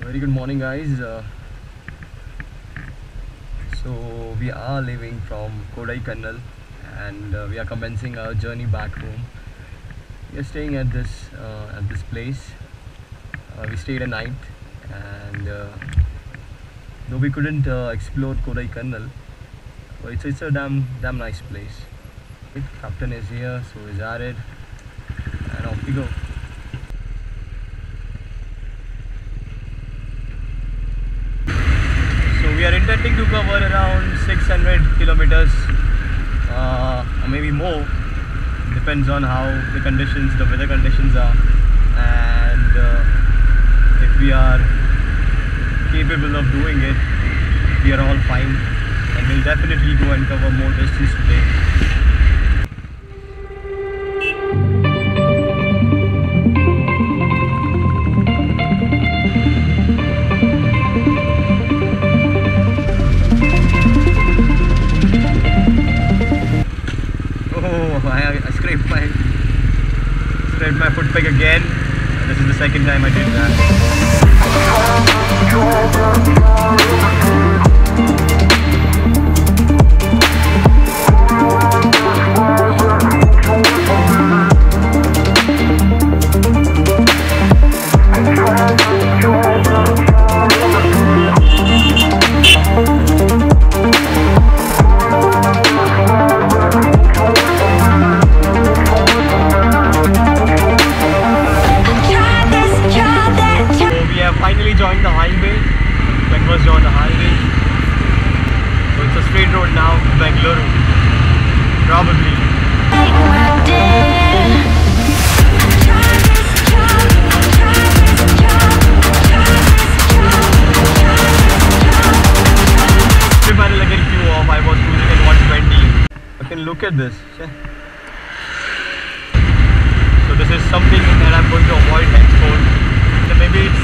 Very good morning, guys. So we are leaving from Kodaikanal and we are commencing our journey back home. We are staying at this place. We stayed a night, and though we couldn't explore Kodaikanal, but it's a damn nice place. The captain is here, so is Arid, and off we go. So we are intending to cover around 600 kilometers, or maybe more. Depends on how the weather conditions are, and if we are capable of doing it, we are all fine, and we'll definitely go and cover more distance today. I scraped my foot peg again. This is the second time I did that. Joined the highway. Benwas joined the highway. So it's a straight road now to Bengaluru. Probably. Panel again flew off. I was cruising at 120. I can look at this. So this is something that I'm going to avoid henceforth. Maybe it's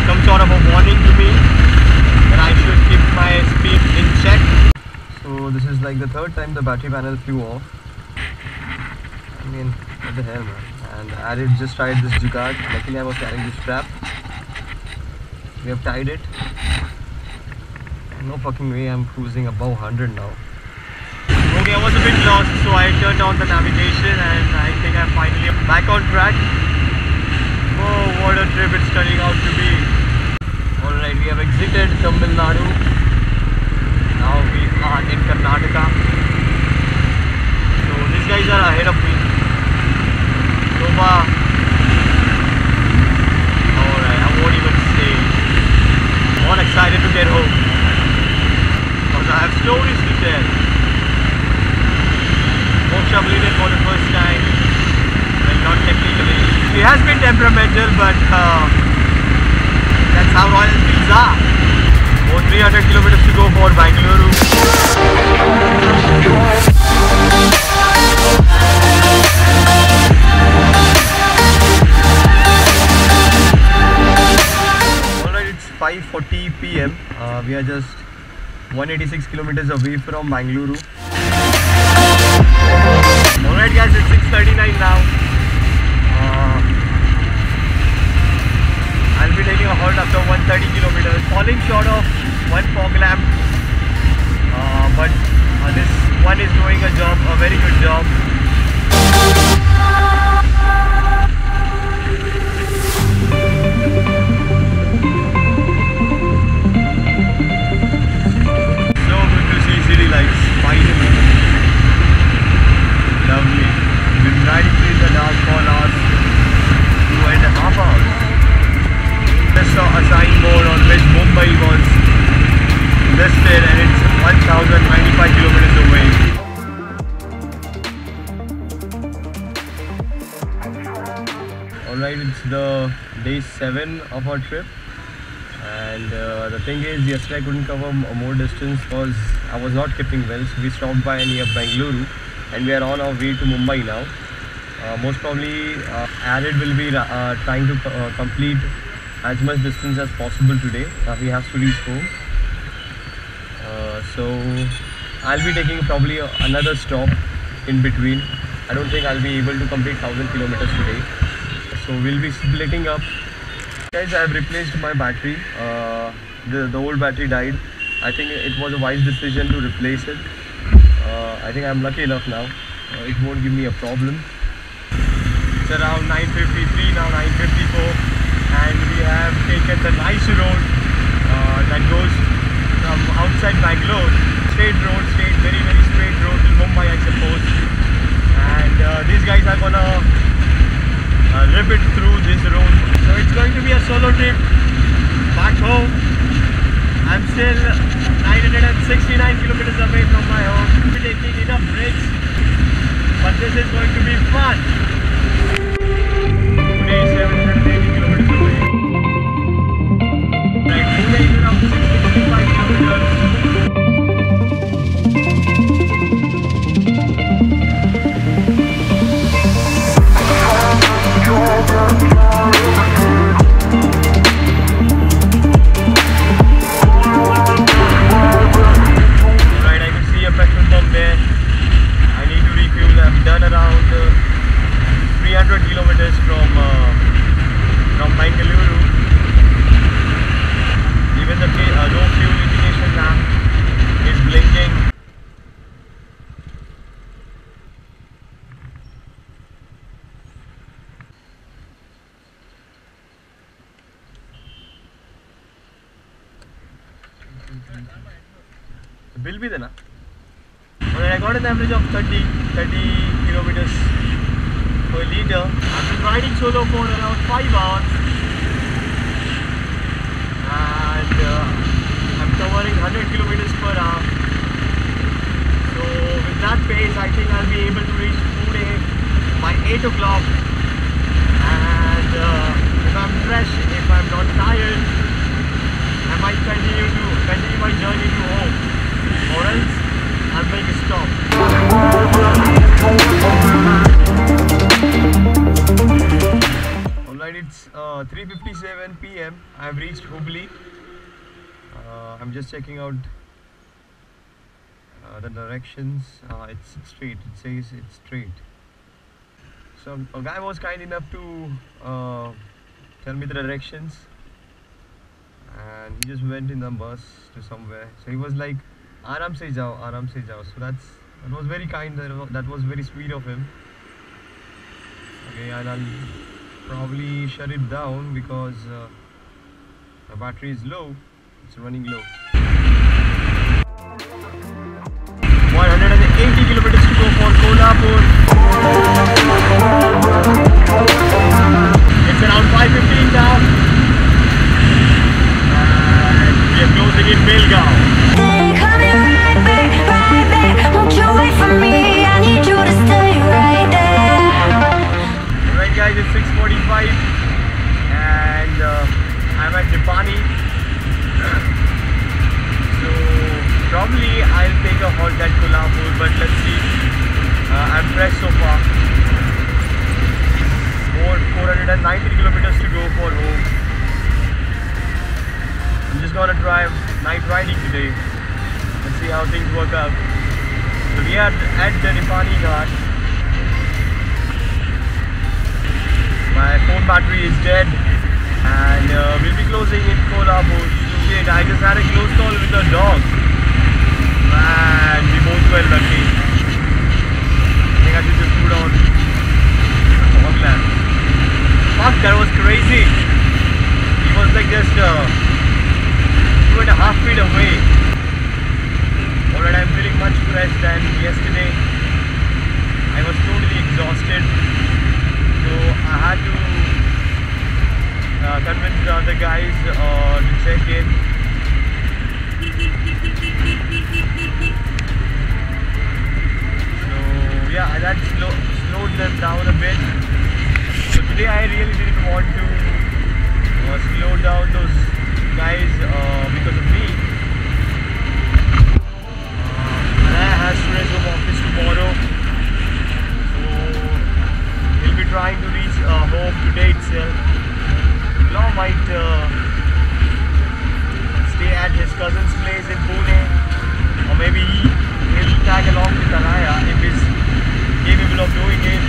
some sort of a warning to me that I should keep my speed in check. So this is like the third time the battery panel flew off. I mean, what the hell, man. And Arid just tried this jugaad. Luckily I was carrying this strap. We have tied it. No fucking way I'm cruising above 100 now. Okay, I was a bit lost, so I turned on the navigation and I think I'm finally back on track. Oh, what a trip it's turning out to be. Alright, we have exited Tamil Nadu. Now we are in Karnataka. So these guys are ahead of me. So far. Alright, I won't even say. I'm all excited to get home, because I have stories to tell. Moksha blew it for the first time. Well, not technically. He has been temperamental, but that's how Royal Enfields are. More 300 kilometers to go for Bengaluru. Alright, it's 5:40 PM. We are just 186 kilometers away from Bengaluru. Alright guys, it's 6:39 now. I'll be taking a halt after 130 kilometers, falling short of one fog lamp, but this one is doing a very good job. So good to see city lights, finally. Lovely. We've been riding in the dark for last 2.5 hours. Just saw a signboard on which Mumbai was listed, and it's 1095 kilometers away. Alright, it's the day 7 of our trip, and the thing is, yesterday I couldn't cover more distance because I was not keeping well, so we stopped by near Bengaluru and we are on our way to Mumbai now. Most probably Arid will be trying to complete as much distance as possible today. He has to reach home. So I'll be taking probably another stop in between. I don't think I'll be able to complete 1000 kilometers today. So we'll be splitting up. Guys, I have replaced my battery. The old battery died. I think it was a wise decision to replace it. I think I'm lucky enough now. It won't give me a problem. It's around 9:53 now, 9:54, and we have taken the nice road that goes from outside Bangalore. Straight road, very straight road to Mumbai, I suppose. And these guys are gonna rip it through this road. So it's going to be a solo trip back home. I'm still 969 kilometers away from my home. I'm taking enough breaks, but this is going to be fun. Today is 780 kilometers away. Right, today is around 65 kilometers. Bill bhi dena. Alright, I got an average of 30 kilometers per liter. I've been riding solo for around 5 hours, and I'm covering 100 kilometers per hour. So with that pace, I think I'll be able to reach Pune by 8 o'clock. And if I'm fresh, if I'm not tired, I might continue my journey to home, or else I'll make a stop. Alright, it's 3:57 PM. I've reached Hubli. I'm just checking out the directions. It's straight. It says it's straight. So a guy was kind enough to tell me the directions, and he just went in the bus to somewhere. So he was like, "Aram se jao, aram se jao." So that was very kind. That was very sweet of him. Okay, and I'll probably shut it down because the battery is low. It's running low. 180 kilometers to go for Kolhapur. It's around 5:15 now, and we are closing in Belgaum. Coming right back. Won't you wait for me? I need you to stay right there. Alright guys, it's 6:45 and I'm at Dipani. So probably I'll take a halt at Kolhapur, but let's see. I'm fresh so far. 490 kilometers to go for home. I'm just gonna try night riding today. Let's see how things work out. So we are at the Dipani Ghat. My phone battery is dead, and we'll be closing in Kolhapur. Shit, I just had a close call with a dog, and we both were lucky. I think I should just put on fog lamp. Fuck, that was crazy. He was like just 2.5 feet away. Alright, I'm feeling much fresh than yesterday. I was totally exhausted, so I had to convince the other guys to check in. So yeah, that slowed them down a bit. So today I really didn't want to slow down those guys because of me. Anaya has to resume office tomorrow, so he'll be trying to reach home today itself. Law might stay at his cousin's place in Pune, or maybe he'll tag along with Anaya if he's capable of doing it.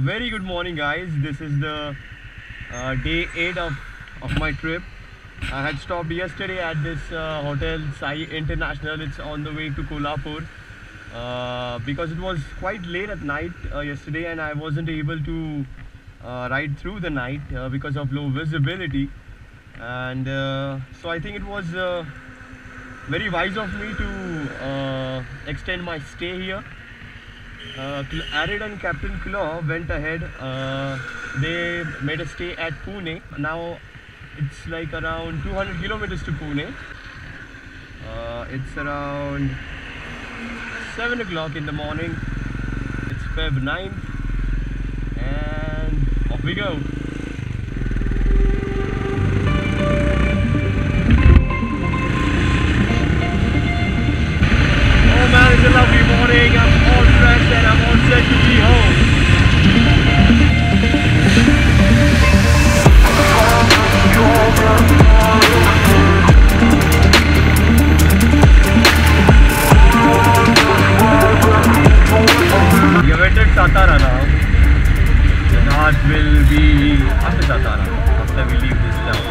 Very good morning, guys. This is the day 8 of my trip. I had stopped yesterday at this hotel Sai International. It's on the way to Kolhapur because it was quite late at night yesterday, and I wasn't able to ride through the night because of low visibility. And so I think it was very wise of me to extend my stay here. Arid and Captain Claw went ahead. They made a stay at Pune. Now it's like around 200 kilometers to Pune. It's around 7 o'clock in the morning. It's Feb 9th and off we go. Oh man, it's a lovely morning. I'm all fresh and I'm all set to be home. We have entered Satara now. The north will be after Satara, after we leave this town.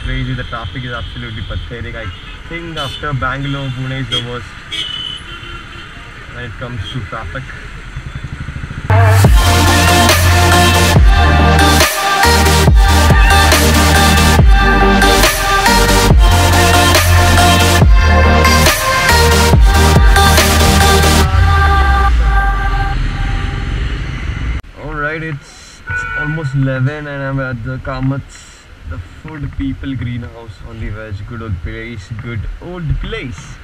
Crazy, the traffic is absolutely pathetic. I think after Bangalore, Pune is the worst when it comes to traffic. Alright, it's almost 11 and I'm at the Kamat's, the Food People Greenhouse on the Veg. Good old place, good old place.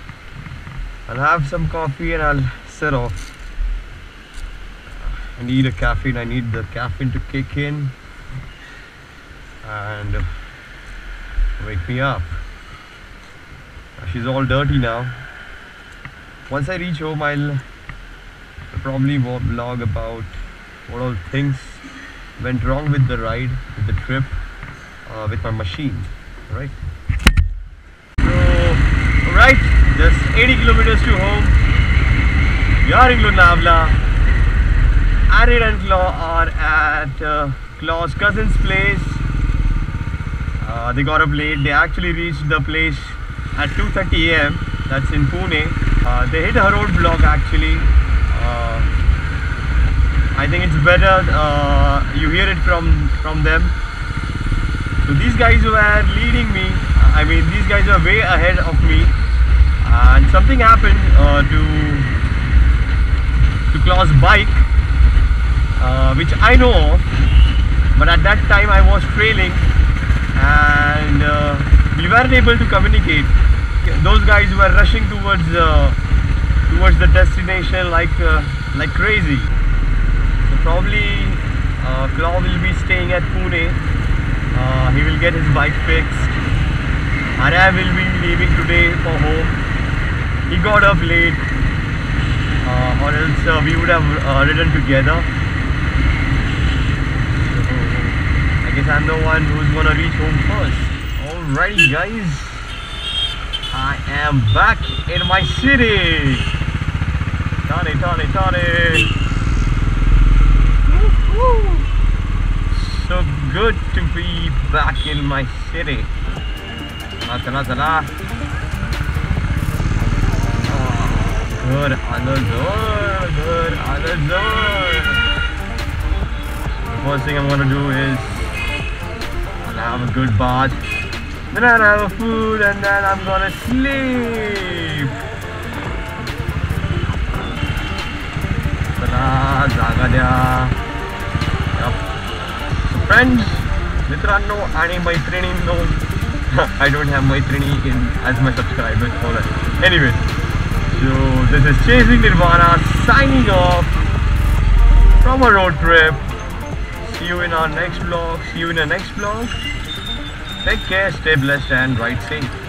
I'll have some coffee and I'll set off. I need a caffeine, I need the caffeine to kick in and wake me up. She's all dirty now. Once I reach home, I'll probably vlog about what all things went wrong with the ride, with the trip. With my machine, right? So, right, just 80 kilometers to home. We are in Lonavala. Arid and Claw are at Claw's cousin's place. They got up late. They actually reached the place at 2:30 AM. That's in Pune. They hit her own block actually. I think it's better you hear it from them. So these guys were leading me, I mean these guys are way ahead of me, and something happened to Claw's bike, which I know of, but at that time I was trailing and we weren't able to communicate. Those guys were rushing towards the destination like crazy. So probably Claw will be staying at Pune. He will get his bike fixed. Arya will be leaving today for home. He got up late, or else we would have ridden together. So, I guess I'm the one who's gonna reach home first. Alrighty guys, I am back in my city. Thane. So good to be back in my city. Chala. Good another. The first thing I'm gonna do is I'll have a good bath, then I'll have a food, and then I'm gonna sleep. चला जागा द्या. Friends, मित्रांनो आणि मैत्रिणींनो, I don't have maitrini in as my subscribers for it. Anyway, so this is Chasing Nirvana signing off from a road trip. See you in our next vlog. Take care, stay blessed and ride safe.